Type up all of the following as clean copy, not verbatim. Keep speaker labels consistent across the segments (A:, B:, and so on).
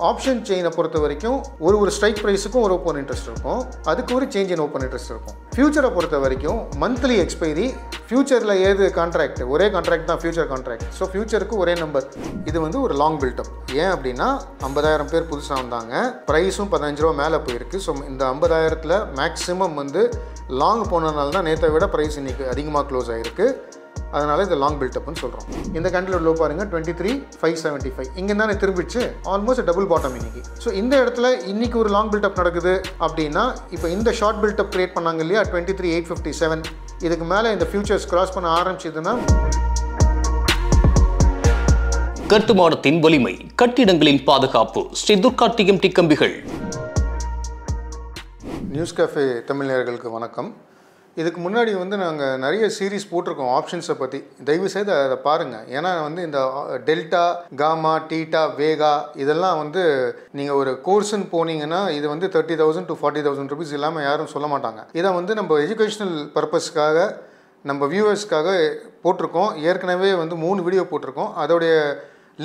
A: Option செயினை பொறுத்த வரைக்கும் ஒரு ஸ்ட்ரைக் ப்ரைஸுக்கும் ஒரு ஓப்பன் இன்ட்ரெஸ்ட் இருக்கும், அதுக்கு ஒரு சேஞ்ச் இன் ஓப்பன் இன்ட்ரெஸ்ட் இருக்கும். ஃபியூச்சரை பொறுத்த வரைக்கும் மந்த்லி எக்ஸ்பைரி, ஃபியூச்சரில் ஏது கான்ட்ராக்ட் ஒரே கான்ட்ராக்ட் தான் ஃபியூச்சர் கான்ட்ராக்ட். ஸோ ஃபியூச்சருக்கு ஒரே நம்பர். இது வந்து ஒரு லாங் பில்டப். ஏன் அப்படின்னா 50,000 பேர் புதுசாக வந்தாங்க, ப்ரைஸும் 15 ரூபா மேலே போயிருக்கு. ஸோ இந்த 50,000த்தில் மேக்ஸிமம் வந்து லாங் போனதுனால தான் நேற்றை விட ப்ரைஸ் இன்றைக்கி அதிகமாக க்ளோஸ் ஆகிருக்கு. அதனால் இது லாங் பில்டப்னு சொல்கிறோம். இந்த கேண்டில் லோ பாருங்கள் 23,575. இங்கே தானே திரும்பிச்சு, ஆல்மோஸ்ட் டபுள் பாட்டம் இன்னைக்கு. ஸோ இந்த இடத்துல இன்றைக்கி ஒரு லாங் பில்டப் நடக்குது அப்படின்னா, இப்போ இந்த ஷார்ட் பில்டப் கிரியேட் பண்ணாங்க இல்லையா 23,857, இதுக்கு மேலே இந்த ஃபியூச்சர்ஸ் கிராஸ் பண்ண ஆரம்பிச்சதுன்னா
B: கட்டுமானத்தின் வலிமை, கட்டிடங்களின் பாதுகாப்பு, ஸ்ரீ துர்கா டிஎம்டி கம்பிகள்.
A: நியூஸ் கேஃபே தமிழ் நேயர்களுக்கு வணக்கம். இதுக்கு முன்னாடி வந்து நாங்கள் நிறைய சீரீஸ் போட்டிருக்கோம் ஆப்ஷன்ஸை பற்றி. தயவுசெய்து அதை பாருங்கள். ஏன்னா வந்து இந்த டெல்டா, காமா, டீட்டா, வேகா இதெல்லாம் வந்து நீங்கள் ஒரு கோர்ஸுன்னு போனீங்கன்னா இது வந்து 30,000 to 40,000 rupees இல்லாமல் யாரும் சொல்ல மாட்டாங்க. இதை வந்து நம்ம எஜுகேஷ்னல் பர்பஸ்க்காக நம்ம வியூவர்ஸ்க்காக போட்டிருக்கோம். ஏற்கனவே வந்து 3 வீடியோ போட்டிருக்கோம். அதோடைய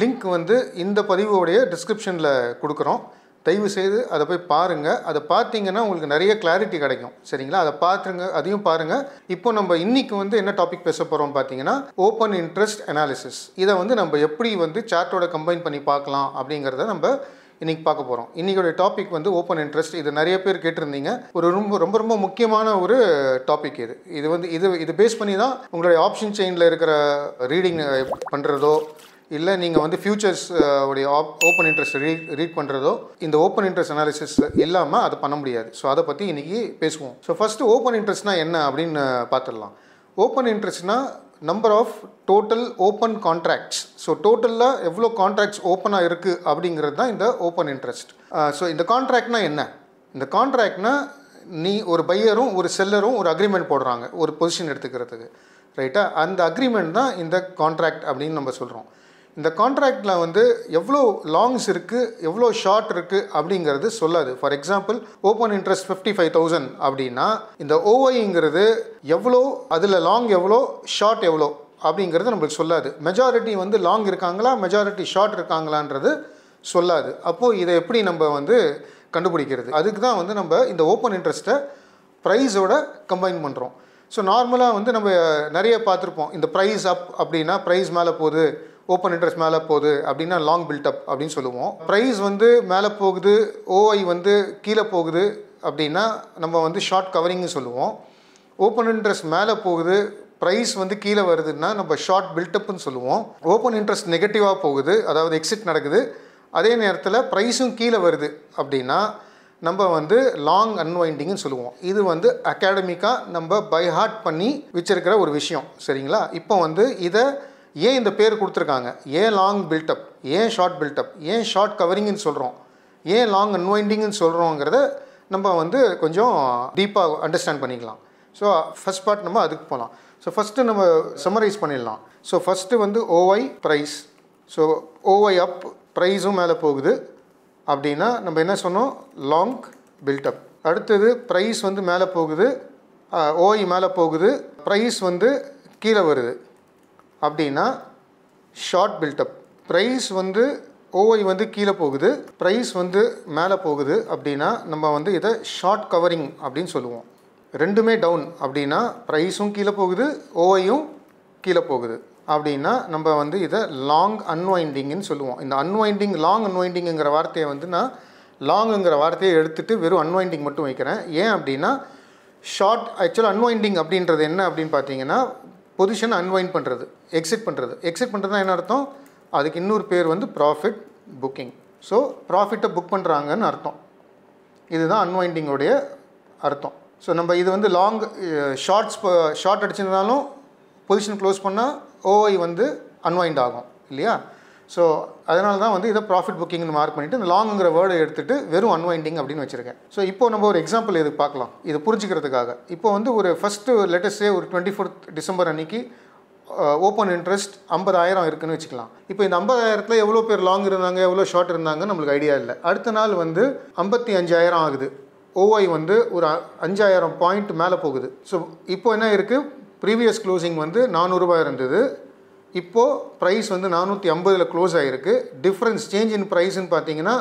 A: லிங்க் வந்து இந்த பதிவோடைய டிஸ்கிரிப்ஷனில் கொடுக்குறோம். தயவு செய்து அதை போய் பாருங்கள். அதை பார்த்தீங்கன்னா உங்களுக்கு நிறைய கிளாரிட்டி கிடைக்கும். சரிங்களா? அதை பார்த்துருங்க, அதையும் பாருங்கள். இப்போ நம்ம இன்றைக்கி வந்து என்ன டாபிக் பேச போகிறோம் பார்த்தீங்கன்னா, ஓப்பன் இன்ட்ரெஸ்ட் அனாலிசிஸ். இதை வந்து நம்ம எப்படி வந்து சார்ட்டோட கம்பைன் பண்ணி பார்க்கலாம் அப்படிங்கிறத நம்ம இன்றைக்கி பார்க்க போகிறோம். இன்றைக்கோடைய டாபிக் வந்து ஓப்பன் இன்ட்ரெஸ்ட். இது நிறைய பேர் கேட்டிருந்தீங்க. ஒரு ரொம்ப முக்கியமான ஒரு டாபிக் இது. இது வந்து இது பேஸ் பண்ணி தான் உங்களுடைய ஆப்ஷன் செயினில் இருக்கிற ரீடிங் பண்ணுறதோ இல்லை நீங்கள் வந்து ஃபியூச்சர்ஸ் உடைய ஓப்பன் இன்ட்ரெஸ்ட் ரீட் பண்ணுறதோ இந்த ஓப்பன் இன்ட்ரெஸ்ட் அனாலிசிஸ் இல்லாமல் அதை பண்ண முடியாது. ஸோ அதை பற்றி இன்றைக்கி பேசுவோம். ஸோ ஃபஸ்ட்டு ஓப்பன் இன்ட்ரெஸ்ட்னா என்ன அப்படின்னு பார்த்துடலாம். ஓப்பன் இன்ட்ரெஸ்ட்னா number of total open contracts. So டோட்டலில் எவ்வளோ கான்ட்ராக்ட்ஸ் ஓப்பனாக இருக்குது அப்படிங்கிறது தான் இந்த ஓப்பன் இன்ட்ரெஸ்ட். ஸோ இந்த கான்ட்ராக்ட்னா என்ன? இந்த கான்ட்ராக்ட்னா நீ ஒரு பையரும் ஒரு செல்லரும் ஒரு அக்ரிமெண்ட் போடுறாங்க ஒரு பொசிஷன் எடுத்துக்கிறதுக்கு, ரைட்டா? அந்த அக்ரிமெண்ட் தான் இந்த கான்ட்ராக்ட் அப்படின்னு நம்ம சொல்கிறோம். இந்த கான்ட்ராக்டில் வந்து எவ்வளோ லாங்ஸ் இருக்குது, எவ்வளோ ஷார்ட் இருக்குது அப்படிங்கிறது சொல்லாது. ஃபார் எக்ஸாம்பிள் ஓப்பன் இன்ட்ரெஸ்ட் 55,000 அப்படின்னா இந்த ஓஐங்கிறது எவ்வளோ, அதில் லாங் எவ்வளோ, ஷார்ட் எவ்வளோ அப்படிங்கிறது நம்மளுக்கு சொல்லாது. மெஜாரிட்டி வந்து லாங் இருக்காங்களா, மெஜாரிட்டி ஷார்ட் இருக்காங்களான்றது சொல்லாது. அப்போது இதை எப்படி நம்ம வந்து கண்டுபிடிக்கிறது? அதுக்கு தான் வந்து நம்ம இந்த ஓப்பன் இன்ட்ரெஸ்ட்டை ப்ரைஸோட கம்பைன் பண்ணுறோம். ஸோ நார்மலாக வந்து நம்ம நிறைய பார்த்துருப்போம். இந்த ப்ரைஸ் அப் அப்படின்னா ப்ரைஸ் மேலே போகுது, ஓப்பன் இன்ட்ரெஸ்ட் மேலே போகுது அப்படின்னா லாங் பில்டப் அப்படின்னு சொல்லுவோம். ப்ரைஸ் வந்து மேலே போகுது, ஓஐ வந்து கீழே போகுது அப்படின்னா நம்ம வந்து ஷார்ட் கவரிங்னு சொல்லுவோம். ஓப்பன் இன்ட்ரெஸ்ட் மேலே போகுது, ப்ரைஸ் வந்து கீழே வருதுன்னா நம்ம ஷார்ட் பில்டப்னு சொல்லுவோம். ஓப்பன் இன்ட்ரெஸ்ட் நெகட்டிவாக போகுது, அதாவது எக்ஸிட் நடக்குது, அதே நேரத்தில் ப்ரைஸும் கீழே வருது அப்படின்னா நம்ம வந்து லாங் அன்வைண்டிங்னு சொல்லுவோம். இது வந்து அகாடமிக்காக நம்ம பை ஹார்ட் பண்ணி வச்சிருக்கிற ஒரு விஷயம். சரிங்களா? இப்போ வந்து இதை ஏன் இந்த பேர் கொடுத்துருக்காங்க, ஏன் லாங் பில்டப், ஏன் ஷார்ட் பில்டப், ஏன் ஷார்ட் கவரிங்னு சொல்கிறோம், ஏன் லாங் அன்வைண்டிங்னு சொல்கிறோங்கிறத நம்ம வந்து கொஞ்சம் டீப்பாக அண்டர்ஸ்டாண்ட் பண்ணிக்கலாம். ஸோ ஃபஸ்ட் பார்ட் நம்ம அதுக்கு போகலாம். ஸோ ஃபஸ்ட்டு நம்ம சம்மரைஸ் பண்ணிடலாம். ஸோ ஃபஸ்ட்டு வந்து ஓஐ ப்ரைஸ். ஸோ ஓஐ அப், ப்ரைஸும் மேலே போகுது அப்படின்னா நம்ம என்ன சொன்னோம், லாங் பில்டப். அடுத்தது ப்ரைஸ் வந்து மேலே போகுது, ஓஐ மேலே போகுது, ப்ரைஸ் வந்து கீழே வருது அப்படின்னா ஷார்ட் பில்டப். ப்ரைஸ் வந்து ஓஐ வந்து கீழே போகுது, ப்ரைஸ் வந்து மேலே போகுது அப்படின்னா நம்ம வந்து இதை ஷார்ட் கவரிங் அப்படின்னு சொல்லுவோம். ரெண்டுமே டவுன் அப்படின்னா ப்ரைஸும் கீழே போகுது, ஓஐயும் கீழே போகுது அப்படின்னா நம்ம வந்து இதை லாங் அன்வைண்டிங்னு சொல்லுவோம். இந்த அன்வைண்டிங், லாங் அன்வைண்டிங்கிற வார்த்தையை வந்து நான் லாங்குங்கிற வார்த்தையை எடுத்துகிட்டு வெறும் அன்வைண்டிங் மட்டும் வைக்கிறேன். ஏன் அப்படின்னா ஷார்ட் ஆக்சுவலாக அன்வைண்டிங் அப்படின்றது என்ன அப்படின்னு பார்த்தீங்கன்னா பொசிஷனை அன்வைண்ட் பண்ணுறது, எக்ஸிட் பண்ணுறது. எக்ஸிட் பண்ணுறது தான் என்ன அர்த்தம், அதுக்கு இன்னொரு பேர் வந்து ப்ராஃபிட் புக்கிங். ஸோ ப்ராஃபிட்டை புக் பண்ணுறாங்கன்னு அர்த்தம். இதுதான் அன்வைண்டிங்கோடைய அர்த்தம். ஸோ நம்ம இது வந்து லாங் ஷார்ட் அடிச்சிருந்தாலும் பொசிஷன் க்ளோஸ் பண்ணால் ஓஐ வந்து அன்வைண்ட் ஆகும் இல்லையா? ஸோ அதனால தான் வந்து இதை ப்ராஃபிட் புக்கிங்னு மார்க் பண்ணிவிட்டு இந்த லாங்குங்கிற வேர்டை எடுத்துகிட்டு வெறும் அன்வைண்டிங் அப்படின்னு வச்சுருக்கேன். ஸோ இப்போ நம்ம ஒரு எக்ஸாம்பிள் இது பார்க்கலாம், இது புரிஞ்சுக்கிறதுக்காக. இப்போ வந்து ஒரு ஃபஸ்ட்டு லேட்டஸ்டே ஒரு 24th December அன்றைக்கி ஓப்பன் இன்ட்ரெஸ்ட் 50,000 இருக்குதுன்னு வச்சுக்கலாம். இப்போ இந்த 50,000த்தில் எவ்வளோ பேர் லாங் இருந்தாங்க, எவ்வளோ ஷார்ட் இருந்தாங்கன்னு நம்மளுக்கு ஐடியா இல்லை. அடுத்த நாள் வந்து 55,000 ஆகுது, ஓஐ வந்து ஒரு 5,000 பாயிண்ட் மேலே போகுது. ஸோ இப்போ என்ன இருக்குது, ப்ரீவியஸ் க்ளோசிங் வந்து 400 ரூபாய் இருந்தது, இப்போது ப்ரைஸ் வந்து 450 க்ளோஸ் ஆகிருக்கு. டிஃப்ரென்ஸ் சேஞ்ச் இன் ப்ரைஸ்ன்னு பார்த்தீங்கன்னா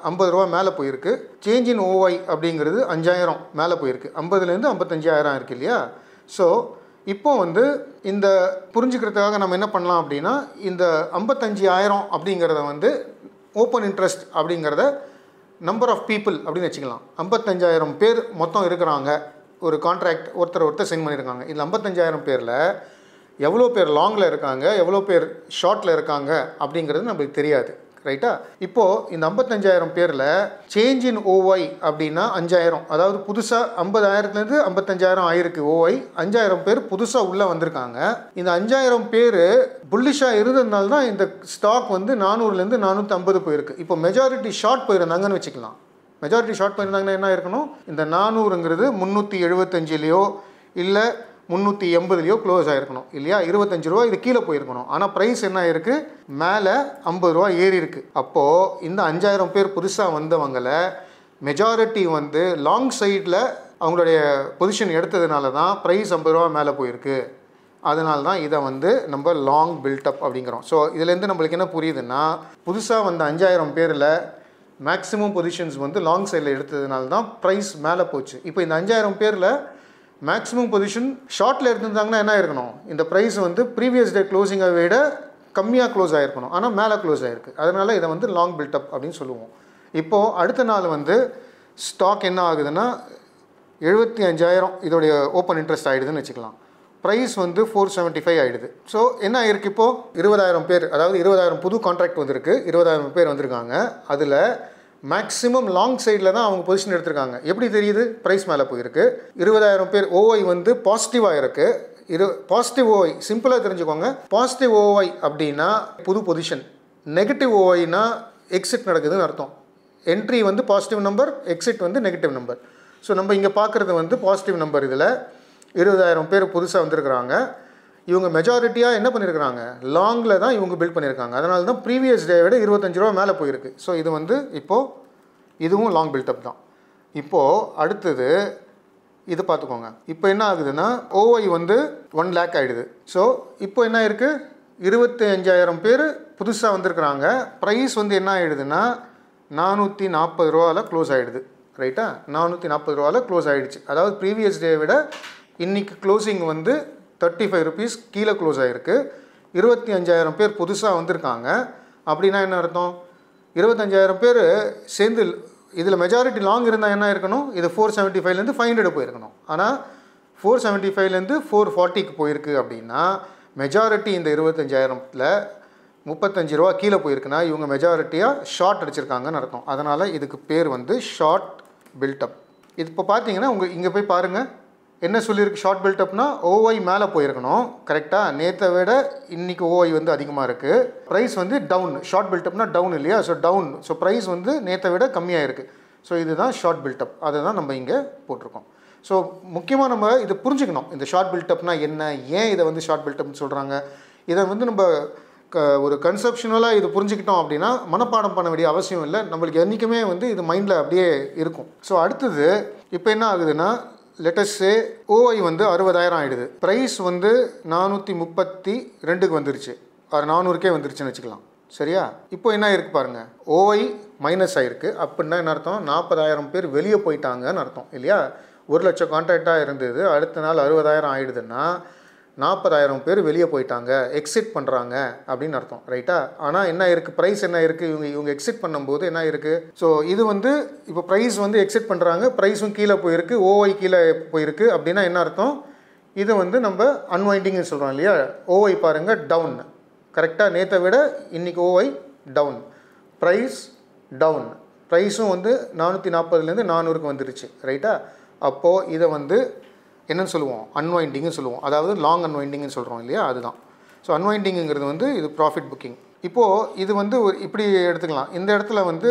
A: 50 ரூபா மேலே போயிருக்கு. சேஞ்ச் இன் ஓஒய் அப்படிங்கிறது 5000 மேலே போயிருக்கு. 50லேருந்து 55,000 இருக்குது இல்லையா? ஸோ இப்போ வந்து இந்த புரிஞ்சுக்கிறதுக்காக நம்ம என்ன பண்ணலாம் அப்படின்னா, இந்த 55,000 அப்படிங்கிறத வந்து ஓப்பன் இன்ட்ரெஸ்ட் அப்படிங்கிறத நம்பர் ஆஃப் பீப்புள் அப்படின்னு வச்சுக்கலாம். 55,000 பேர் மொத்தம் இருக்கிறாங்க. ஒரு கான்ட்ராக்ட் ஒருத்தர் சைன் பண்ணியிருக்காங்க. இதில் 55,000 பேரில் எவ்வளோ பேர் லாங்கில் இருக்காங்க, எவ்வளோ பேர் ஷார்ட்டில் இருக்காங்க அப்படிங்கிறது நம்மளுக்கு தெரியாது. ரைட்டா? இப்போது இந்த 55,000 பேரில் சேஞ்ச் இன் ஓஒய் அப்படின்னா 5,000, அதாவது புதுசாக 50,000லேருந்து 55,000 ஆயிருக்கு ஓஒய். 5,000 பேர் புதுசாக உள்ளே வந்திருக்காங்க. இந்த 5,000 பேர் புல்லிஷாக இருந்ததுனால தான் இந்த ஸ்டாக் வந்து 400லேருந்து 450 போயிருக்கு. இப்போ மெஜாரிட்டி ஷார்ட் போயிருந்தாங்கன்னு வச்சுக்கலாம். மெஜாரிட்டி ஷார்ட் போயிருந்தாங்கன்னா என்ன இருக்கணும், இந்த 400ங்கிறது 375லையோ இல்லை 380லையோ க்ளோஸ் ஆகிருக்கணும் இல்லையா? 25 ரூபா இது கீழே போயிருக்கணும். ஆனால் ப்ரைஸ் என்ன ஆயிருக்கு, மேலே 50 ரூபா ஏறி இருக்கு. அப்போது இந்த 5,000 பேர் புதுசாக வந்தவங்களை மெஜாரிட்டி வந்து லாங் சைடில் அவங்களுடைய பொசிஷன் எடுத்ததுனால தான் ப்ரைஸ் 50 ரூபா மேலே போயிருக்கு. அதனால தான் இதை வந்து நம்ம லாங் பில்டப் அப்படிங்கிறோம். ஸோ இதுலேருந்து நம்மளுக்கு என்ன புரியுதுன்னா, புதுசாக வந்த 5,000 பேரில் மேக்ஸிமம் பொசிஷன்ஸ் வந்து லாங் சைடில் எடுத்ததுனால தான் ப்ரைஸ் மேலே போச்சு. இப்போ இந்த 5,000 பேரில் மேக்ஸிமம் பொசிஷன் ஷார்ட்டில் எடுத்திருந்தாங்கன்னா என்ன இருக்கணும், இந்த ப்ரைஸ் வந்து ப்ரீவியஸ் டே க்ளோசிங்கை விட கம்மியாக க்ளோஸ் ஆகிருக்கணும். ஆனால் மேலே க்ளோஸ் ஆகிருக்கு. அதனால் இதை வந்து லாங் பில்டப் அப்படின்னு சொல்லுவோம். இப்போது அடுத்த நாள் வந்து ஸ்டாக் என்ன ஆகுதுன்னா 75,000 இதோடைய ஓப்பன் இன்ட்ரெஸ்ட் ஆகிடுதுன்னு வச்சுக்கலாம். ப்ரைஸ் வந்து 475 ஆகிடுது. ஸோ என்ன ஆகிருக்கு, இப்போது 20,000 பேர், அதாவது 20,000 புது கான்ட்ராக்ட் வந்திருக்கு. 20,000 பேர் வந்திருக்காங்க. அதில் மேக்ஸிமம் லாங் சைடில் தான் அவங்க பொசிஷன் எடுத்திருக்காங்க. எப்படி தெரியுது, ப்ரைஸ் மேலே போயிருக்கு. 20,000 பேர் ஓஒய் வந்து பாசிட்டிவாக இருக்குது. பாசிட்டிவ் ஓஒய் சிம்பிளாக தெரிஞ்சுக்கோங்க. பாசிட்டிவ் ஓஒய் அப்படின்னா புது பொசிஷன், நெகட்டிவ் ஓஒய்னா எக்ஸிட் நடக்குதுன்னு அர்த்தம். என்ட்ரி வந்து பாசிட்டிவ் நம்பர், எக்ஸிட் வந்து நெகட்டிவ் நம்பர். ஸோ நம்ம இங்கே பார்க்குறது வந்து பாசிட்டிவ் நம்பர். இதில் 20,000 பேர் புதுசாக வந்திருக்கிறாங்க. இவங்க மெஜாரிட்டியாக என்ன பண்ணியிருக்கிறாங்க, லாங்கில் தான் இவங்க பில்ட் பண்ணியிருக்காங்க. அதனால தான் ப்ரீவியஸ் டே விட 25 ரூபா மேலே போயிருக்கு. ஸோ இது வந்து இப்போது இதுவும் லாங் பில்டப் தான். இப்போது அடுத்தது இது பார்த்துக்கோங்க. இப்போ என்ன ஆகுதுன்னா ஓஒய் வந்து 1 lakh ஆகிடுது. ஸோ இப்போ என்ன இருக்குது, 25,000 பேர் புதுசாக வந்திருக்கிறாங்க. ப்ரைஸ் வந்து என்ன ஆகிடுதுன்னா 440 ரூபாவில் க்ளோஸ் ஆகிடுது. ரைட்டா? 440 ரூபாவில் க்ளோஸ் ஆகிடுச்சு. அதாவது ப்ரீவியஸ் டே விட இன்றைக்கி க்ளோசிங் வந்து 35 rupees கீழே க்ளோஸ் ஆகிருக்கு. 25,000 பேர் புதுசாக வந்திருக்காங்க. அப்படின்னா என்ன அர்த்தம், 25,000 பேர் சேர்ந்து இதில் மெஜாரிட்டி லாங் இருந்தால் என்ன இருக்கணும், இது 475லேருந்து 500 போயிருக்கணும். ஆனால் 475லேருந்து 440க்கு போயிருக்கு. அப்படின்னா மெஜாரிட்டி இந்த 25,000ல் 35 ரூபா கீழே போயிருக்குன்னா இவங்க மெஜாரிட்டியாக ஷார்ட் அடிச்சிருக்காங்கன்னு அர்த்தம். அதனால் இதுக்கு பேர் வந்து ஷார்ட் பில்டப். இது இப்போ பார்த்தீங்கன்னா இங்கே போய் பாருங்கள் என்ன சொல்லியிருக்கு. ஷார்ட் பில்டப்னா ஓஒய் மேலே போயிருக்கணும். கரெக்டாக? நேற்றை விட இன்றைக்கி ஓஒய் வந்து அதிகமாக இருக்குது. ப்ரைஸ் வந்து டவுன். ஷார்ட் பில்டப்னா டவுன் இல்லையா? So down. ஸோ ப்ரைஸ் வந்து நேற்றை விட கம்மியாக இருக்குது. ஸோ இதுதான் ஷார்ட் பில்டப். அதை தான் நம்ம இங்கே போட்டிருக்கோம். ஸோ முக்கியமாக நம்ம இதை புரிஞ்சுக்கணும். இந்த ஷார்ட் பில்டப்னா என்ன, ஏன் இதை வந்து ஷார்ட் பில்டப்னு சொல்கிறாங்க. இதை வந்து நம்ம ஒரு கன்செப்ஷனலாக இது புரிஞ்சுக்கிட்டோம் அப்படின்னா மனப்பாடம் பண்ண வேண்டிய அவசியம் இல்லை. நம்மளுக்கு என்றைக்குமே வந்து இது மைண்டில் அப்படியே இருக்கும். ஸோ அடுத்தது இப்போ என்ன ஆகுதுன்னா, லெட்டஸ் சே ஓஒய் வந்து 60,000 ஆகிடுது. ப்ரைஸ் வந்து 432க்கு வந்துருச்சு, அது 400க்கே வந்துருச்சுன்னு வச்சுக்கலாம். சரியா? இப்போ என்ன ஆயிருக்கு பாருங்கள், ஓஒய் மைனஸ் ஆகிருக்கு. அப்படின்னா என்ன அர்த்தம், 40,000 பேர் வெளியே போயிட்டாங்கன்னு அர்த்தம் இல்லையா? 1,00,000 கான்ட்ராக்டாக இருந்தது, அடுத்த நாள் 60,000 ஆகிடுதுன்னா 40,000 பேர் வெளியே போயிட்டாங்க, எக்ஸிட் பண்ணுறாங்க அப்படின்னு அர்த்தம். ரைட்டா? ஆனால் என்ன இருக்குது, ப்ரைஸ் என்ன இருக்குது, இவங்க எக்ஸிட் பண்ணும்போது என்ன இருக்குது. ஸோ இது வந்து இப்போ ப்ரைஸ் வந்து எக்ஸிட் பண்ணுறாங்க, ப்ரைஸும் கீழே போயிருக்கு, ஓஒய் கீழே போயிருக்கு. அப்படின்னா என்ன அர்த்தம், இது வந்து நம்ம அன்வைண்டிங்னு சொல்கிறோம் இல்லையா? ஓஒய் பாருங்கள் டவுன். கரெக்டாக? நேற்றை விட இன்றைக்கி ஓஒய் டவுன், ப்ரைஸ் டவுன். ப்ரைஸும் வந்து 440லேருந்து 400க்கு வந்துருச்சு. ரைட்டா? அப்போது இதை வந்து என்னன்னு சொல்லுவோம், அன்வைண்டிங்னு சொல்லுவோம். அதாவது லாங் அன்வைண்டிங்னு சொல்கிறோம் இல்லையா? அதுதான். ஸோ அன்வைண்டிங்கிறது வந்து இது ப்ராஃபிட் புக்கிங். இப்போது இது வந்து ஒரு இப்படி எடுத்துக்கலாம். இந்த இடத்துல வந்து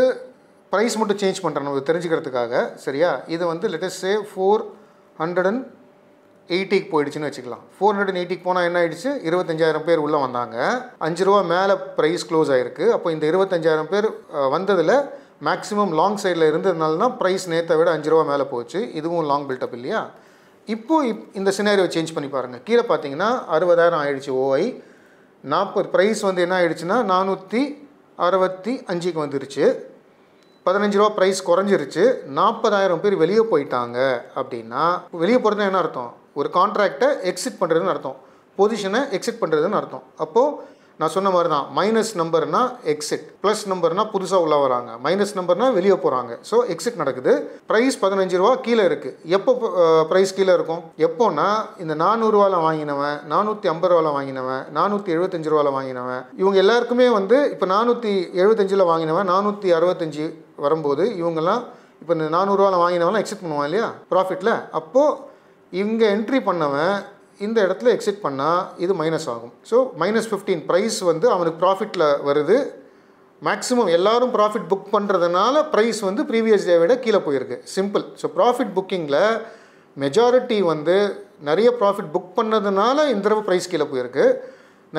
A: ப்ரைஸ் மட்டும் சேஞ்ச் பண்ணுறேன் நம்ம தெரிஞ்சுக்கிறதுக்காக. சரியா? இது வந்து லெட்டஸ் சே 480க்கு போயிடுச்சுன்னு வச்சுக்கலாம். 480க்கு போனால் என்ன ஆகிடுச்சு, 25,000 பேர் உள்ளே வந்தாங்க, 5 ரூபா மேலே ப்ரைஸ் க்ளோஸ் ஆகிருக்கு. அப்போ இந்த 25,000 பேர் வந்ததில் மேக்ஸிமம் லாங் சைடில் இருந்ததுனால தான் ப்ரைஸ் நேற்றை விட 5 ரூபா மேலே போச்சு. இதுவும் லாங் பில்டப் இல்லையா? இப்போது இந்த சினாரியோ சேஞ்ச் பண்ணி பாருங்கள். கீழே பார்த்தீங்கன்னா 60,000 ஆகிடுச்சு ஓஒய், ப்ரைஸ் வந்து என்ன ஆயிடுச்சுன்னா 465க்கு வந்துருச்சு. 15 ரூபா ப்ரைஸ் குறைஞ்சிருச்சு. 40,000 பேர் வெளியே போயிட்டாங்க அப்படின்னா, வெளியே போகிறதுனா என்ன அர்த்தம்? ஒரு கான்ட்ராக்டை எக்ஸிட் பண்ணுறதுன்னு அர்த்தம், பொசிஷனை எக்ஸிட் பண்ணுறதுன்னு அர்த்தம். அப்போது நான் சொன்ன மாதிரி தான், மைனஸ் நம்பர்னா எக்ஸிட், ப்ளஸ் நம்பர்னா புதுசாக உள்ள வராங்க, மைனஸ் நம்பர்னா வெளியே போகிறாங்க. ஸோ எக்ஸிட் நடக்குது. ப்ரைஸ் 15 ரூபா கீழே இருக்குது. எப்போ ப்ரைஸ் கீழே இருக்கும்? எப்போன்னா இந்த 400 ரூபாவில் வாங்கினவன், 450 ரூபாவில் வாங்கினவன், 475 ரூபாவில் வாங்கினவன், இவங்க எல்லாருக்குமே வந்து இப்போ 475 வாங்கினவன் 465 வரும்போது இவங்கெல்லாம் இப்போ இந்த 400 ரூபாவில் வாங்கினவன்லாம் எக்ஸிட் பண்ணுவான் இல்லையா ப்ராஃபிட்டில். அப்போது இங்கே என்ட்ரி பண்ணவன் இந்த இடத்துல எக்ஸிட் பண்ணால் இது மைனஸ் ஆகும். ஸோ -15 ப்ரைஸ் வந்து அவனுக்கு ப்ராஃபிட்டில் வருது. மேக்ஸிமம் எல்லாரும் ப்ராஃபிட் புக் பண்ணுறதுனால ப்ரைஸ் வந்து ப்ரீவியஸ் டே விட கீழே போயிருக்கு. சிம்பிள். ஸோ ப்ராஃபிட் புக்கிங்கில் மெஜாரிட்டி வந்து நிறைய ப்ராஃபிட் புக் பண்ணதுனால இந்த தடவை ப்ரைஸ் கீழே போயிருக்கு.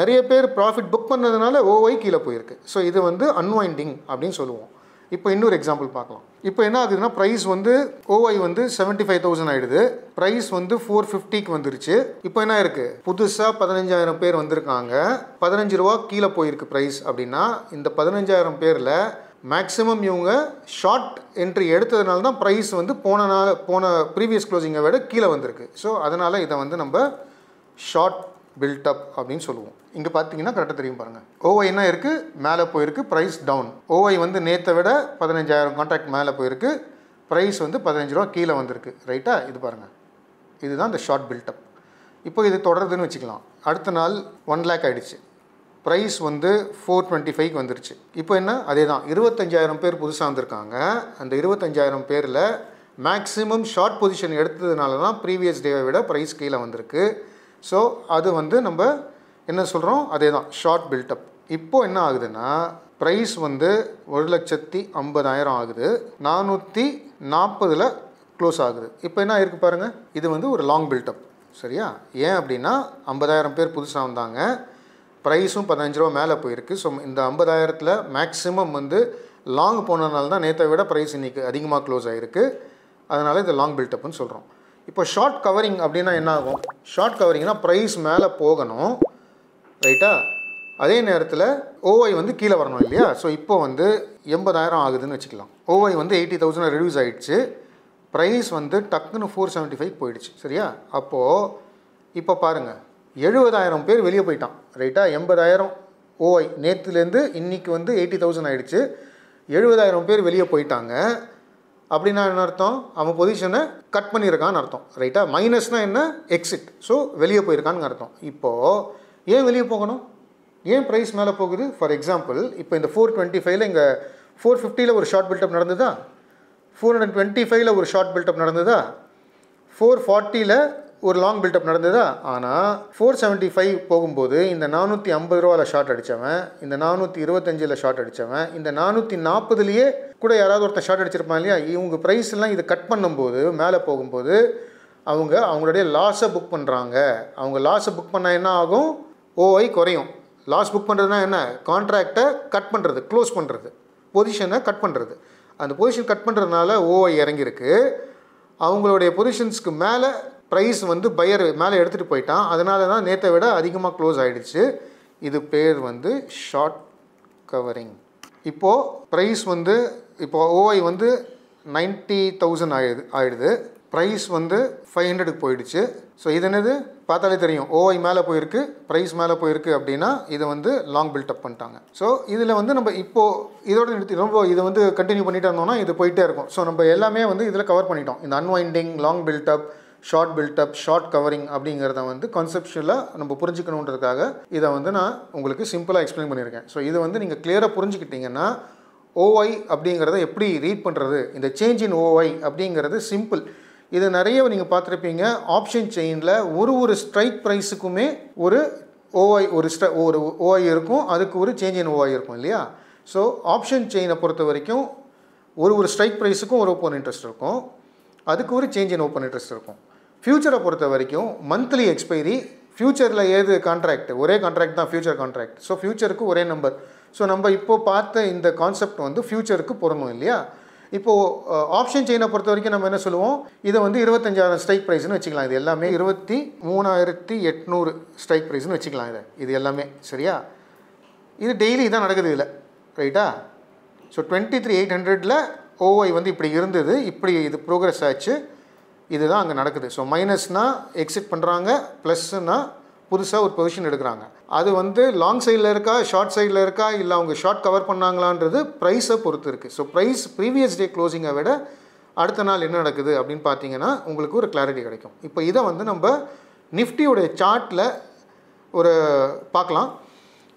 A: நிறைய பேர் ப்ராஃபிட் புக் பண்ணதுனால ஓஒய் கீழே போயிருக்கு. ஸோ இது வந்து அன்வைண்டிங் அப்படின்னு சொல்லுவோம். இப்போ இன்னொரு எக்ஸாம்பிள் பார்க்கலாம். இப்போ என்ன ஆகுதுன்னா, ப்ரைஸ் வந்து ஓஒய் வந்து 75,000 ஆகிடுது. ப்ரைஸ் வந்து 450க்கு வந்துருச்சு. இப்போ என்ன இருக்குது? புதுசாக 15,000 பேர் வந்திருக்காங்க. 15 ரூபா கீழே போயிருக்கு ப்ரைஸ் அப்படின்னா, இந்த 15,000 பேரில் மேக்ஸிமம் இவங்க ஷார்ட் என்ட்ரி எடுத்ததுனால தான் ப்ரைஸ் வந்து போன ப்ரீவியஸ் க்ளோசிங்கை விட கீழே வந்திருக்கு. ஸோ அதனால் இதை வந்து நம்ம ஷார்ட் பில்டப் அப்படின்னு சொல்லுவோம். இங்கே பார்த்தீங்கன்னா கரெக்டாக தெரியும் பாருங்கள். ஓஒய் என்ன இருக்குது? மேலே போயிருக்கு, ப்ரைஸ் டவுன். ஓஒய் வந்து நேற்றை விட 15,000 கான்ட்ராக்ட் மேலே போயிருக்கு, ப்ரைஸ் வந்து 15 ரூபா கீழே வந்திருக்கு. ரைட்டா? இது பாருங்கள், இதுதான் இந்த ஷார்ட் பில்டப். இப்போ இது தொடருதுன்னு வச்சுக்கலாம். அடுத்த நாள் 1 lakh ஆகிடுச்சு. ப்ரைஸ் வந்து 425க்கு வந்துருச்சு. இப்போ என்ன? அதே தான், 25,000 பேர் புதுசாக வந்திருக்காங்க. அந்த 25,000 பேரில் மேக்ஸிமம் ஷார்ட் பொசிஷன் எடுத்ததுனால தான் ப்ரீவியஸ் டேவை விட ப்ரைஸ் கீழே வந்திருக்கு. ஸோ அது வந்து நம்ம என்ன சொல்கிறோம்? அதே தான் ஷார்ட் பில்டப். இப்போது என்ன ஆகுதுன்னா, ப்ரைஸ் வந்து 1,50,000 ஆகுது, 440 க்ளோஸ் ஆகுது. இப்போ என்ன ஆயிருக்கு பாருங்கள், இது வந்து ஒரு லாங் பில்டப். சரியா? ஏன் அப்படின்னா 50,000 பேர் புதுசாக வந்தாங்க, ப்ரைஸும் 15 ரூபா மேலே போயிருக்கு. ஸோ இந்த 50,000ல் மேக்ஸிமம் வந்து லாங் போனதுனால தான் நேற்றை விட ப்ரைஸ் இன்றைக்கி அதிகமாக க்ளோஸ் ஆகிருக்கு. அதனால் இது லாங் பில்டப்னு சொல்கிறோம். இப்போ ஷார்ட் கவரிங் அப்படின்னா என்ன ஆகும்? ஷார்ட் கவரிங்னா ப்ரைஸ் மேலே போகணும். ரைட்டா? அதே நேரத்தில் ஓஒய் வந்து கீழே வரணும் இல்லையா? ஸோ இப்போ வந்து 80,000 ஆகுதுன்னு வச்சுக்கலாம். ஓஒய் வந்து 80,000 ரெடியூஸ் ஆகிடுச்சு. ப்ரைஸ் வந்து டக்குன்னு 475 போயிடுச்சு. சரியா? அப்போது இப்போ பாருங்கள், 70,000 பேர் வெளியே போயிட்டான். ரைட்டா? 80,000 ஓஒய் நேற்றுலேருந்து இன்றைக்கி வந்து 80,000 ஆகிடுச்சு. 70,000 பேர் வெளியே போயிட்டாங்க. அப்படின்னா என்ன அர்த்தம்? அவன் பொசிஷனை கட் பண்ணியிருக்கான்னு அர்த்தம். ரைட்டா? மைனஸ்னால் என்ன? எக்ஸிட். ஸோ வெளியே போயிருக்கான்னு அர்த்தம். இப்போது ஏன் வெளியே போகணும்? ஏன் ப்ரைஸ் மேலே போகுது? ஃபார் எக்ஸாம்பிள், இப்போ இந்த 425ல் இங்கே 450ல் ஒரு ஷார்ட் பில்டப் நடந்ததா? 425ல் ஒரு ஷார்ட் பில்டப் நடந்ததா? 440ல் ஒரு லாங் பில்டப் நடந்ததா? ஆனால் 475 போகும்போது இந்த 450 ரூபாவில் ஷார்ட் அடித்தவன், இந்த 425ல் ஷார்ட் அடித்தவன், இந்த 440லேயே கூட யாராவது ஒருத்தர் ஷார்ட் அடிச்சிருப்பான் இல்லையா? இவங்க ப்ரைஸ்லாம் இதை கட் பண்ணும்போது மேலே போகும்போது அவங்களுடைய லாஸை புக் பண்ணுறாங்க. அவங்க லாஸை புக் பண்ணால் என்ன ஆகும்? ஓஒய் குறையும். லாஸ் புக் பண்ணுறதுனா என்ன? கான்ட்ராக்டை கட் பண்ணுறது, க்ளோஸ் பண்ணுறது, பொசிஷனை கட் பண்ணுறது. அந்த பொசிஷன் கட் பண்ணுறதுனால ஓஒய் இறங்கியிருக்கு. அவங்களுடைய பொசிஷன்ஸ்க்கு மேலே ப்ரைஸ் வந்து பையர் மேலே எடுத்துகிட்டு போயிட்டான். அதனால தான் நேற்றை விட அதிகமாக க்ளோஸ் ஆகிடுச்சு. இது பேர் வந்து ஷார்ட் கவரிங். இப்போது ப்ரைஸ் வந்து இப்போ ஓஒய் வந்து 90,000 ஆகிடுது. ப்ரைஸ் வந்து 500க்கு போயிடுச்சு. ஸோ இது என்னது? பார்த்தாலே தெரியும், ஓஒய் மேலே போயிருக்கு, ப்ரைஸ் மேலே போயிருக்கு. அப்படின்னா இதை வந்து லாங் பில்டப் பண்ணிட்டாங்க. ஸோ இதில் வந்து நம்ம இப்போது இதோட நிறுத்தி ரொம்ப இதை வந்து கண்டினியூ பண்ணிட்டு இருந்தோம்னா இது போயிட்டே இருக்கும். ஸோ நம்ம எல்லாமே வந்து இதில் கவர் பண்ணிட்டோம். இந்த unwinding, long buildup, short buildup, short covering அப்படிங்கிறத வந்து கான்செப்ஷுவலாக நம்ம புரிஞ்சுக்கணுன்றதுக்காக இதை வந்து நான் உங்களுக்கு சிம்பிளாக எக்ஸ்பிளைன் பண்ணியிருக்கேன். ஸோ இதை வந்து நீங்கள் கிளியராக புரிஞ்சுக்கிட்டிங்கன்னா ஓஒய் அப்படிங்கிறத எப்படி ரீட் பண்ணுறது, இந்த சேஞ்ச் இன் ஓஒய் அப்படிங்கிறது சிம்பிள். இது நிறைய நீங்கள் பார்த்துருப்பீங்க. ஆப்ஷன் செயினில் ஒரு ஸ்ட்ரைக் ப்ரைஸுக்குமே ஒரு ஓஒய் ஒரு ஓஒய் இருக்கும், அதுக்கு ஒரு சேஞ்ச் இன் ஓஒய் இருக்கும் இல்லையா? ஸோ ஆப்ஷன் செயினை பொறுத்த வரைக்கும் ஒரு ஸ்ட்ரைக் ப்ரைஸுக்கும் ஒரு ஓப்பன் இன்ட்ரெஸ்ட் இருக்கும், அதுக்கு ஒரு சேஞ்ச் இன் ஓப்பன் இன்ட்ரெஸ்ட் இருக்கும். ஃப்யூச்சரை பொறுத்த வரைக்கும் மந்த்லி எக்ஸ்பைரி, ஃப்யூச்சரில் ஏது கான்ட்ராக்ட், ஒரே கான்ட்ராக்ட் தான் ஃப்யூச்சர் கான்ட்ராக்ட். ஸோ ஃப்யூச்சருக்கு ஒரே நம்பர். ஸோ நம்ம இப்போ பார்த்த இந்த கான்செப்ட் வந்து ஃப்யூச்சருக்கு பொருந்தும் இல்லையா? இப்போது ஆப்ஷன் செயினை பொறுத்த வரைக்கும் நம்ம என்ன சொல்லுவோம், இதை வந்து 25,000 ஸ்ட்ரைக் ப்ரைஸ்னு வச்சுக்கலாம். இது எல்லாமே 23,800 ஸ்ட்ரைக் ப்ரைஸ்னு வச்சுக்கலாம். இது எல்லாமே சரியா. இது டெய்லி இதான் நடக்குது இதில், ரைட்டா. ஸோ 23,800ல் ஓஐ வந்து இப்படி இருந்தது, இப்படி இது ப்ரோக்ரஸ் ஆச்சு, இதுதான் அங்கே நடக்குது. ஸோ மைனஸ்னால் எக்ஸிட் பண்ணுறாங்க, ப்ளஸ்னால் புதுசாக ஒரு பொசிஷன் எடுக்கிறாங்க. அது வந்து லாங் சைடில் இருக்கா, ஷார்ட் சைடில் இருக்கா, இல்லை அவங்க ஷார்ட் கவர் பண்ணாங்களான்றது ப்ரைஸை பொறுத்து இருக்குது. ஸோ ப்ரைஸ் ப்ரீவியஸ் டே க்ளோசிங்கை விட அடுத்த நாள் என்ன நடக்குது அப்படின்னு பார்த்தீங்கன்னா உங்களுக்கு ஒரு கிளாரிட்டி கிடைக்கும். இப்போ இதை வந்து நம்ம நிஃப்டியோடைய சார்ட்டில் ஒரு பார்க்கலாம்.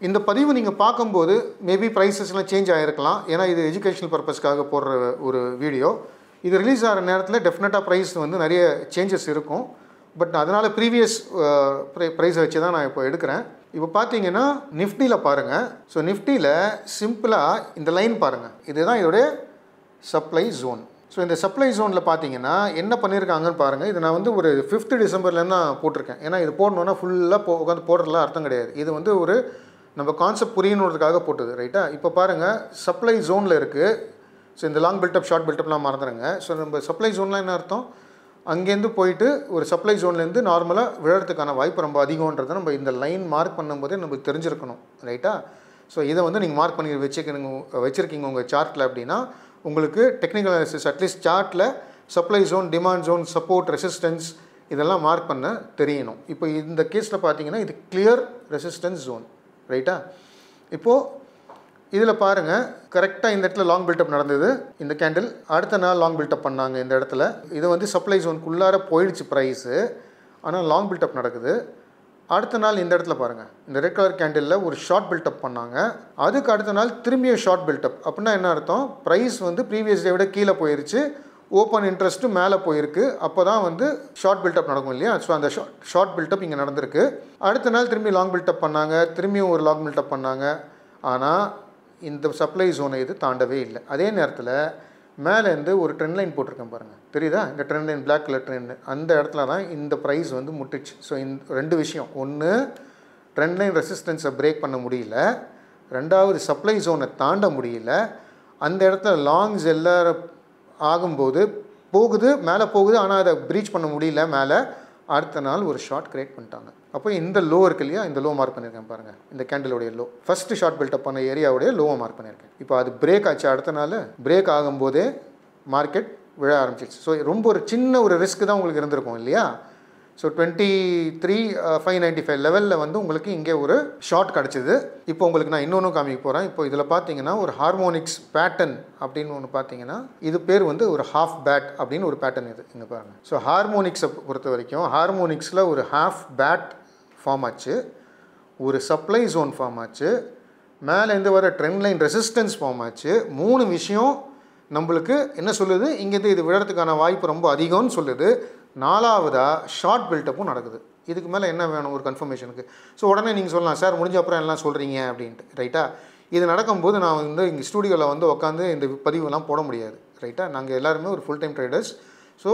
A: இந்த பதிவு நீங்கள் பார்க்கும்போது மேபி ப்ரைஸஸ்லாம் சேஞ்ச் ஆகிருக்கலாம், ஏன்னா இது எஜுகேஷனல் பர்பஸ்க்காக போடுற ஒரு வீடியோ. இது ரிலீஸ் ஆகிற நேரத்தில் டெஃபினட்டாக ப்ரைஸ் வந்து நிறைய சேஞ்சஸ் இருக்கும். பட் அதனால் ப்ரீவியஸ் ப்ரைஸை வச்சு தான் நான் இப்போ எடுக்கிறேன். இப்போ பார்த்தீங்கன்னா நிஃப்டியில் பாருங்கள். ஸோ நிஃப்டியில் சிம்பிளாக இந்த லைன் பாருங்கள், இதுதான் இதோடைய சப்ளை ஜோன். ஸோ இந்த சப்ளை ஜோனில் பார்த்தீங்கன்னா என்ன பண்ணியிருக்காங்கன்னு பாருங்கள். இது நான் வந்து ஒரு 5th டிசம்பர்லேருந்து தான் போட்டிருக்கேன். ஏன்னா இது போடணுன்னா ஃபுல்லாக உட்காந்து போடுறதுலாம் அர்த்தம் கிடையாது. இது வந்து ஒரு நம்ம கான்செப்ட் புரியணுன்றதுக்காக போட்டது, ரைட்டா. இப்போ பாருங்கள் சப்ளை ஜோனில் இருக்குது. ஸோ இந்த லாங் பில்டப் ஷார்ட் பில்டப்லாம் மறந்துடுங்க. ஸோ நம்ம சப்ளை ஜோன்லாம் என்ன அர்த்தம், அங்கேருந்து போயிட்டு ஒரு சப்ளை ஜோன்லேருந்து நார்மலாக விழறதுக்கான வாய்ப்பு ரொம்ப அதிகன்றதை நம்ம இந்த லைன் மார்க் பண்ணும்போதே நமக்கு தெரிஞ்சிருக்கணும், ரைட்டா. ஸோ இதை வந்து நீங்கள் மார்க் பண்ணி வச்சுருக்கீங்க உங்கள் சார்ட்டில் அப்படின்னா உங்களுக்கு டெக்னிக்கல் அனாலிசிஸ் அட்லீஸ்ட் சார்ட்டில் supply zone, demand zone, support, resistance இதெல்லாம் மார்க் பண்ண தெரியணும். இப்போ இந்த கேஸில் பார்த்தீங்கன்னா இது கிளியர் ரெசிஸ்டன்ஸ் ஜோன், ரைட்டா. இப்போது இதில் பாருங்கள் கரெக்டாக இந்த இடத்துல லாங் பில்டப் நடந்தது. இந்த கேண்டில் அடுத்த நாள் லாங் பில்டப் பண்ணாங்க இந்த இடத்துல. இது வந்து சப்ளை ஜோனுக்குள்ளார போயிடுச்சு ப்ரைஸு, ஆனால் லாங் பில்டப் நடக்குது. அடுத்த நாள் இந்த இடத்துல பாருங்கள் இந்த ரெட் கலர் கேண்டிலில் ஒரு ஷார்ட் பில்டப் பண்ணாங்க. அதுக்கு அடுத்த நாள் திரும்பியும் ஷார்ட் பில்டப். அப்படின்னா என்ன அர்த்தம், ப்ரைஸ் வந்து ப்ரீவியஸ் டே விட கீழே போயிடுச்சு, ஓப்பன் இன்ட்ரெஸ்ட்டு மேலே போயிருக்கு. அப்போ தான் வந்து ஷார்ட் பில்டப் நடக்கும் இல்லையா. ஸோ அந்த ஷார்ட் பில்டப் இங்கே நடந்திருக்கு. அடுத்த நாள் திரும்பி லாங் பில்டப் பண்ணாங்க, திரும்பியும் ஒரு லாங் பில்டப் பண்ணாங்க. ஆனால் இந்த சப்ளை ஜோனை இது தாண்டவே இல்லை. அதே நேரத்தில் மேலேருந்து ஒரு ட்ரெண்ட் லைன் போட்டிருக்கேன் பாருங்கள், தெரியுதா. இந்த trend line black colour trend, அந்த இடத்துல தான் இந்த ப்ரைஸ் வந்து முட்டுச்சு. ஸோ இந்த ரெண்டு விஷயம், ஒன்று ட்ரெண்ட் லைன் ரெசிஸ்டன்ஸை பிரேக் பண்ண முடியல, ரெண்டாவது சப்ளை ஜோனை தாண்ட முடியல. அந்த இடத்துல லாங்ஸ் எல்லாரும் ஆகும்போது போகுது, மேலே போகுது, ஆனால் அதை ப்ரீச் பண்ண முடியல மேலே. அடுத்த நாள் ஒரு ஷார்ட் கிரியேட் பண்ணிட்டாங்க. அப்போ இந்த லோ இருக்கு இல்லையா, இந்த லோ மார்க் பண்ணியிருக்கேன் பாருங்கள், இந்த கேண்டிலோடைய லோ, ஃபஸ்ட்டு ஷார்ட் பில்டப் பண்ண ஏரியாவுடைய லோவை மார்க் பண்ணியிருக்கேன். இப்போ அது பிரேக் ஆச்சு, அடுத்த நாள் பிரேக் ஆகும்போதே மார்க்கெட் விழ ஆரம்பிச்சிச்சு. ஸோ ரொம்ப ஒரு சின்ன ஒரு ரிஸ்க் தான் உங்களுக்கு இருந்திருக்கும் இல்லையா. ஸோ 23,595 லெவலில் வந்து உங்களுக்கு இங்கே ஒரு ஷார்ட் கிடச்சிது. இப்போ உங்களுக்கு நான் இன்னொன்று காமிக்க போகிறேன். இப்போ இதில் பார்த்தீங்கன்னா ஒரு ஹார்மோனிக்ஸ் பேட்டர்ன் அப்படின்னு ஒன்று பார்த்தீங்கன்னா இது பேர் வந்து ஒரு ஹாஃப் பேட் அப்படின்னு ஒரு பேட்டர்ன் இது இங்கே பாருங்கள். ஸோ ஹார்மோனிக்ஸை பொறுத்த வரைக்கும் ஹார்மோனிக்ஸில் ஒரு ஹாஃப் பேட் ஃபார்ம் ஆச்சு, ஒரு சப்ளை ஜோன் ஃபார்ம் ஆச்சு, மேலேருந்து வர ட்ரெண்ட் லைன் ரெசிஸ்டன்ஸ் ஃபார்ம் ஆச்சு. 3 விஷயம் நம்மளுக்கு என்ன சொல்லுது, இங்கேருந்து இது விழறதுக்கான வாய்ப்பு ரொம்ப அதிகம்னு சொல்லுது. 4வதாக ஷார்ட் பில்டப்பும் நடக்குது. இதுக்கு மேலே என்ன வேணும் ஒரு கன்ஃபர்மேஷனுக்கு. ஸோ உடனே நீங்கள் சொல்லலாம் சார் முடிஞ்ச அப்புறம் எல்லாம் சொல்கிறீங்க அப்படின்ட்டு, ரைட்டா. இது நடக்கும்போது நான் வந்து இங்கே ஸ்டூடியோவில் வந்து உட்காந்து இந்த பதிவுலாம் போட முடியாது, ரைட்டா. நாங்கள் எல்லாருமே ஒரு ஃபுல் டைம் ட்ரேடர்ஸ். ஸோ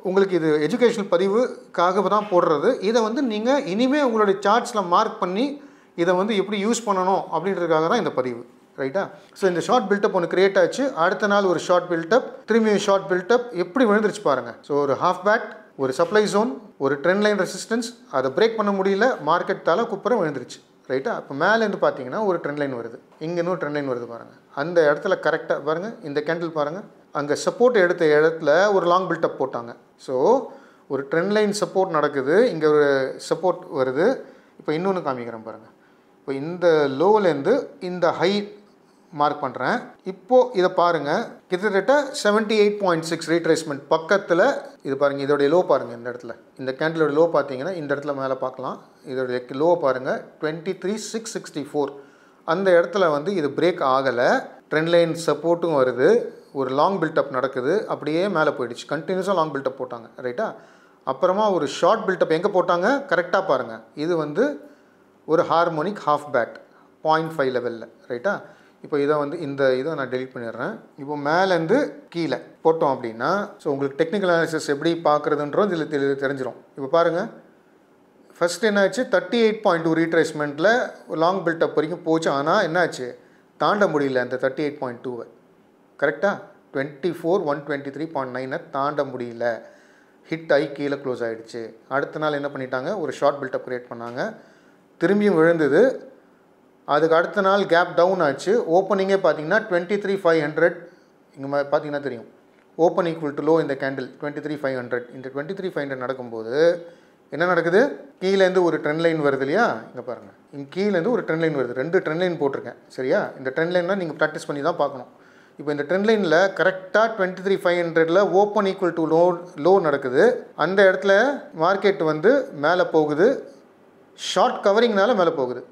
A: உங்களுக்கு இது எஜுகேஷனல் பதிவுக்காக தான் போடுறது. இதை வந்து நீங்கள் இனிமேல் உங்களுடைய சார்ட்ஸில் மார்க் பண்ணி இதை வந்து எப்படி யூஸ் பண்ணணும் அப்படின்றதுக்காக தான் இந்த பதிவு, ரைட்டா. ஸோ இந்த ஷார்ட் பில்டப் ஒன்று கிரியேட் ஆச்சு, அடுத்த நாள் ஒரு ஷார்ட் பில்டப், திரும்பியும் ஷார்ட் பில்டப், எப்படி விழுந்துருச்சு பாருங்கள். ஸோ ஒரு ஹாஃப் பேட், ஒரு சப்ளை ஜோன், ஒரு ட்ரெண்ட் லைன் ரெசிஸ்டன்ஸ், அதை பிரேக் பண்ண முடியல, மார்க்கெட் தலை குப்புறம் விழுந்துருச்சு, ரைட்டா. இப்போ மேலேருந்து பார்த்தீங்கன்னா ஒரு ட்ரெண்ட் லைன் வருது, இங்கே இன்னும் ட்ரெண்ட் லைன் வருது பாருங்கள். அந்த இடத்துல கரெக்டாக பாருங்கள், இந்த கேண்டில் பாருங்கள், அங்கே சப்போர்ட் எடுத்த இடத்துல ஒரு லாங் பில்டப் போட்டாங்க. ஸோ ஒரு ட்ரெண்ட் லைன் சப்போர்ட் நடக்குது, இங்கே ஒரு சப்போர்ட் வருது. இப்போ இன்னொன்று காமிக்கிறேன் பாருங்கள். இப்போ இந்த லோவிலேருந்து இந்த ஹை மார்க் பண்ணுறேன். இப்போது இதை பாருங்கள், கிட்டத்தட்ட 78.6 ரீட்ரேஸ்மெண்ட் பக்கத்தில் இது பாருங்கள். இதோடைய லோ பாருங்கள், இந்த இடத்துல இந்த கேண்டிலோட லோ பார்த்தீங்கன்னா இந்த இடத்துல மேலே பார்க்கலாம். இதோடைய லோ பாருங்கள் 23,664. அந்த இடத்துல வந்து இது பிரேக் ஆகலை, ட்ரெண்ட் லைன் சப்போர்ட்டும் வருது, ஒரு லாங் பில்டப் நடக்குது, அப்படியே மேலே போயிடுச்சு. கண்டினியூஸாக லாங் பில்டப் போட்டாங்க, ரைட்டா. அப்புறமா ஒரு ஷார்ட் பில்டப் எங்கே போட்டாங்க கரெக்டாக பாருங்கள். இது வந்து ஒரு ஹார்மோனிக் ஹாஃப் பேட் 0.5 லெவலில், ரைட்டா. இப்போ இதை வந்து இதை நான் டெலிட் பண்ணிடுறேன். இப்போ மேலேருந்து கீழே போட்டோம் அப்படின்னா ஸோ உங்களுக்கு டெக்னிக்கல் அனாலிசிஸ் எப்படி பார்க்குறதுன்றோம் இதில் தெரிஞ்சிடும். இப்போ பாருங்கள், ஃபஸ்ட் என்னாச்சு 38.2 ரீட்ரேஸ்மெண்ட்டில் லாங் பில்டப் வரைக்கும் போச்சு. ஆனால் என்னாச்சு, தாண்ட முடியல அந்த 38.2. கரெக்டாக 123.9 தாண்ட முடியல, ஹிட் ஆகி கீழே க்ளோஸ் ஆகிடுச்சு. அடுத்த நாள் என்ன பண்ணிட்டாங்க, ஒரு ஷார்ட் பில்டப் கிரியேட் பண்ணாங்க, திரும்பியும் விழுந்தது. அதுக்கு அடுத்த நாள் கேப் டவுன் ஆச்சு. ஓப்பனிங்கே பார்த்தீங்கன்னா 23,500, இங்கே பார்த்தீங்கன்னா தெரியும், ஓப்பன் ஈக்குவல் டு லோ இந்த கேண்டில் 23,500. இந்த 23,500 நடக்கும்போது என்ன நடக்குது, கீழேருந்து ஒரு ட்ரெண்ட் லைன் வருது இல்லையா, இங்கே பாருங்கள், இங்கே கீழேருந்து ஒரு ட்ரெண்ட் லைன் வருது. 2 ட்ரெண்ட் லைன் போட்டிருக்கேன் சரியா. இந்த ட்ரெண்ட் லைன்லாம் நீங்கள் ப்ராக்டிஸ் பண்ணி தான் பார்க்கணும். இப்போ இந்த ட்ரெண்ட் லைனில் கரெக்டாக 23,500 ஓப்பன் ஈக்குவல் டு லோ நடக்குது. அந்த இடத்துல மார்க்கெட் வந்து மேலே போகுது, ஷார்ட் கவரிங்னால மேலே போகுது.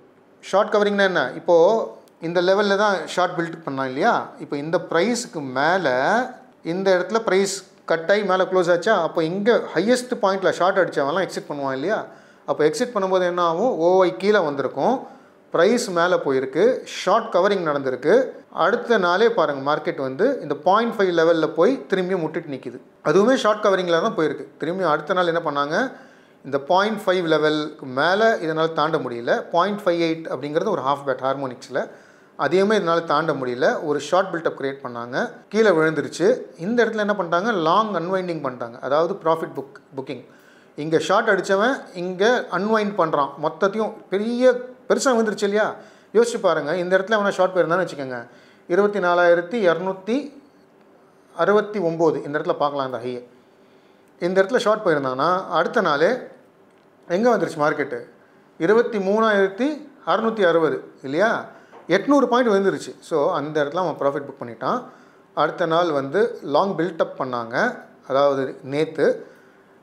A: ஷார்ட் கவரிங்னா என்ன, இப்போது இந்த லெவலில் தான் ஷார்ட் பில்ட் பண்ணாங்க இல்லையா. இப்போ இந்த ப்ரைஸுக்கு மேலே இந்த இடத்துல ப்ரைஸ் கட் ஆகி மேலே க்ளோஸ் ஆச்சா, அப்போ இங்கே ஹையஸ்ட் பாயிண்டில் ஷார்ட் அடித்தவங்கலாம் எக்ஸிட் பண்ணுவான் இல்லையா. அப்போ எக்ஸிட் பண்ணும்போது என்ன ஆகும், ஓஐ கீழே வந்திருக்கும், ப்ரைஸ் மேலே போயிருக்கு, ஷார்ட் கவரிங் நடந்திருக்கு. அடுத்த நாளே பாருங்கள் மார்க்கெட் வந்து இந்த 0.5 லெவலில் போய் திரும்பியும் முட்டிட்டு நிற்கிது. அதுவுமே ஷார்ட் கவரிங்கில் தான் போயிருக்கு. திரும்பியும் அடுத்த நாள் என்ன பண்ணாங்க, இந்த 0.5 லெவலுக்கு மேலே இதனால் தாண்ட முடியல. 0.58 அப்படிங்கிறது ஒரு ஹாஃப் பேட் ஹார்மோனிக்ஸில், அதையுமே இதனால் தாண்ட முடியல. ஒரு ஷார்ட் பில்டப் கிரியேட் பண்ணாங்க, கீழே விழுந்துருச்சு. இந்த இடத்துல என்ன பண்ணிட்டாங்க, லாங் அன்வைண்டிங் பண்ணிட்டாங்க, அதாவது ப்ராஃபிட் புக்கிங். இங்கே ஷார்ட் அடித்தவன் இங்கே அன்வைண்ட் பண்ணுறான், மொத்தத்தையும் பெருசாக வந்துருச்சு இல்லையா. யோசிச்சு பாருங்கள், இந்த இடத்துல அவனை ஷார்ட் போயிருந்தான்னு வச்சுக்கோங்க, 24,269 இந்த இடத்துல பார்க்கலாம் இந்த ஹையை. இந்த இடத்துல ஷார்ட் போயிருந்தான்னா அடுத்த நாளே எங்கே வந்துருச்சு மார்க்கெட்டு, 23,660 இல்லையா, 800 பாயிண்ட் வந்துருச்சு. ஸோ அந்த இடத்துல அவன் ப்ராஃபிட் புக் பண்ணிட்டான். அடுத்த நாள் வந்து லாங் பில்டப் பண்ணாங்க, அதாவது நேற்று.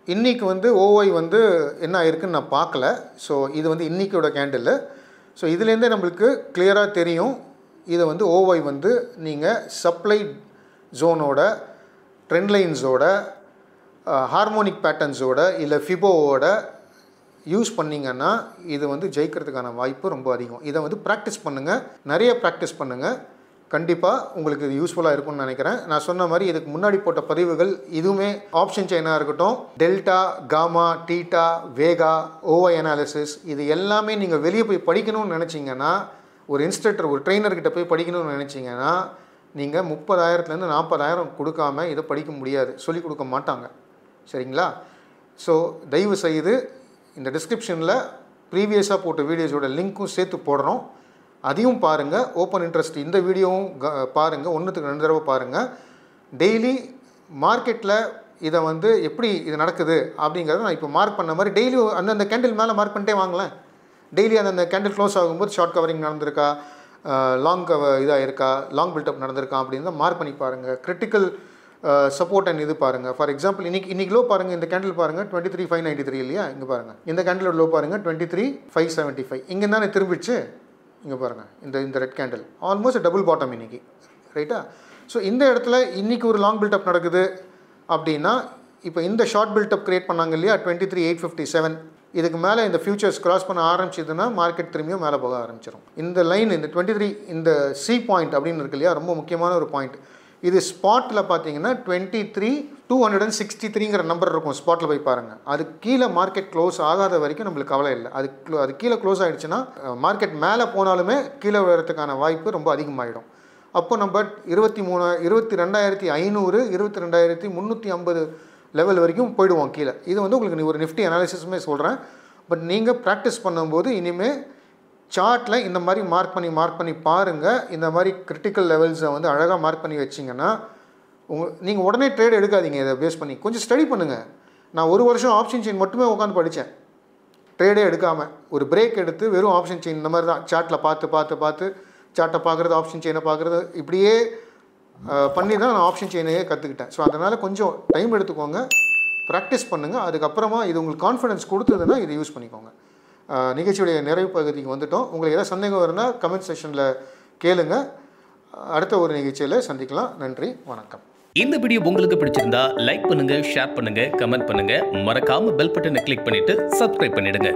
A: இன்றைக்கி வந்து ஓஐ வந்து என்ன ஆயிருக்குன்னு நான் பார்க்கல. ஸோ இது வந்து இன்றைக்கியோட கேண்டில். ஸோ இதுலேருந்தே நம்மளுக்கு கிளியராக தெரியும், இதை வந்து ஓஐ வந்து நீங்கள் சப்ளை ஜோனோட, ட்ரெண்ட் லைன்ஸோட, ஹார்மோனிக் பேட்டர்ன்ஸோட இல்லை ஃபிபோவோட யூஸ் பண்ணிங்கன்னா இது வந்து ஜெயிக்கிறதுக்கான வாய்ப்பு ரொம்ப அதிகம். இதை வந்து ப்ராக்டிஸ் பண்ணுங்கள், நிறைய ப்ராக்டிஸ் பண்ணுங்கள், கண்டிப்பாக உங்களுக்கு இது யூஸ்ஃபுல்லாக இருக்கும்னு நினைக்கிறேன். நான் சொன்ன மாதிரி இதுக்கு முன்னாடி போட்ட பதிவுகள் இதுவுமே ஆப்ஷன் செயினாக இருக்கட்டும், டெல்டா, காமா, டீட்டா, வேகா, ஓஐ அனாலிசிஸ், இது எல்லாமே நீங்கள் வெளியே போய் படிக்கணும்னு நினச்சிங்கன்னா, ஒரு இன்ஸ்ட்ரக்டர், ஒரு ட்ரெயினர்கிட்ட போய் படிக்கணும்னு நினச்சிங்கன்னா நீங்கள் 30,000 40,000 கொடுக்காம இதை படிக்க முடியாது, சொல்லிக் கொடுக்க மாட்டாங்க சரிங்களா. ஸோ தயவு செய்து இந்த டிஸ்கிரிப்ஷனில் ப்ரீவியஸாக போட்ட வீடியோஸோட லிங்க்கும் சேர்த்து போடுறோம், அதையும் பாருங்கள். ஓப்பன் இன்ட்ரெஸ்ட் இந்த வீடியோவும் பாருங்கள், 1க்கு 2 தடவை பாருங்கள். டெய்லி மார்க்கெட்டில் இதை வந்து எப்படி இது நடக்குது அப்படிங்கிறத நான் இப்போ மார்க் பண்ண மாதிரி டெய்லி அந்தந்த கேண்டில் மேலே மார்க் பண்ணிட்டே வாங்கலேன். டெய்லி அந்தந்த கேண்டில் க்ளோஸ் ஆகும்போது ஷார்ட் கவரிங் நடந்திருக்கா, லாங் இதாக இருக்கா, லாங் பில்டப் நடந்திருக்கா அப்படின்னு தான் மார்க் பண்ணி பாருங்கள். கிரிட்டிக்கல் சப்போர்ட் அண்ட் இது பாருங்கள். ஃபார் எக்ஸாம்பிள் இன்றைக்கி லோ பாருங்கள், இந்த கேண்டில் பாருங்கள் 23,593 இல்லையா, இங்கே பாருங்கள் இந்த கேண்டிலோட லோ பாருங்கள் 23,575. இங்கே தானே திரும்பிடுச்சு, இங்கே பாருங்கள் இந்த red candle almost double bottom இன்றைக்கி ரைட்டா. ஸோ இந்த இடத்துல இன்றைக்கி ஒரு லாங் பில்டப் நடக்குது அப்படின்னா, இப்போ இந்த ஷார்ட் பில்டப் கிரியேட் பண்ணாங்க இல்லையா 23,857, இதுக்கு மேலே இந்த ஃபியூச்சர்ஸ் கிராஸ் பண்ண ஆரம்பிச்சதுன்னா மார்க்கெட் திரும்பியும் மேலே போக ஆரம்பிச்சிடும். இந்த லைன் இந்த 23 இந்த சி பாயிண்ட் அப்படின்னு இருக்கு இல்லையா, ரொம்ப முக்கியமான ஒரு பாயிண்ட். இது ஸ்பாட்டில் பார்த்தீங்கன்னா 23,263ங்கிற நம்பர் இருக்கும், ஸ்பாட்டில் போய் பாருங்கள். அது கீழே மார்க்கெட் க்ளோஸ் ஆகாத வரைக்கும் நம்மளுக்கு கவலை இல்லை. அது கீழே க்ளோஸ் ஆகிடுச்சுன்னா மார்க்கெட் மேலே போனாலுமே கீழே வரதுக்கான வாய்ப்பு ரொம்ப அதிகமாகிடும். அப்போ நம்ம 22,500 22,350 லெவல் வரைக்கும் போயிடுவோம் கீழே. இது வந்து உங்களுக்கு ஒரு நிஃப்டி அனாலிசிஸுமே சொல்கிறேன். பட் நீங்கள் ப்ராக்டிஸ் பண்ணும்போது இனிமேல் சார்ட்டில் இந்த மாதிரி மார்க் பண்ணி பாருங்கள். இந்த மாதிரி கிரிட்டிக்கல் லெவல்ஸை வந்து அழகாக மார்க் பண்ணி வச்சிங்கன்னா நீங்கள் உடனே ட்ரேட் எடுக்காதீங்க. இதை பேஸ் பண்ணி கொஞ்சம் ஸ்டடி பண்ணுங்கள். நான் 1 வருஷம் ஆப்ஷன் செயின் மட்டுமே உட்காந்து படித்தேன், ட்ரேடே எடுக்காமல். ஒரு பிரேக் எடுத்து வெறும் ஆப்ஷன் செயின் இந்த மாதிரி தான் சார்ட்டில் பார்த்து சார்ட்டை பார்க்குறது, ஆப்ஷன் செயினை பார்க்குறது, இப்படியே பண்ணி தான் நான் ஆப்ஷன் செயினையே கற்றுக்கிட்டேன். ஸோ அதனால் கொஞ்சம் டைம் எடுத்துக்கோங்க, ப்ராக்டிஸ் பண்ணுங்கள். அதுக்கப்புறமா இது உங்களுக்கு கான்ஃபிடன்ஸ் கொடுத்ததுன்னா இதை யூஸ் பண்ணிக்கோங்க. நிகழ்ச்சியுடைய நிறைவு பகுதிக்கு வந்துட்டோம். உங்களுக்கு ஏதாவது சந்தேகம் இருந்தால் கமெண்ட் செக்ஷனில் கேளுங்க. அடுத்த ஒரு நிகழ்ச்சியில் சந்திக்கலாம். நன்றி, வணக்கம்.
B: இந்த வீடியோ உங்களுக்கு பிடிச்சிருந்தா லைக் பண்ணுங்க, ஷேர் பண்ணுங்க, கமெண்ட் பண்ணுங்க, மறக்காம பெல் பட்டனை கிளிக் பண்ணிட்டு சப்ஸ்கிரைப் பண்ணிடுங்க.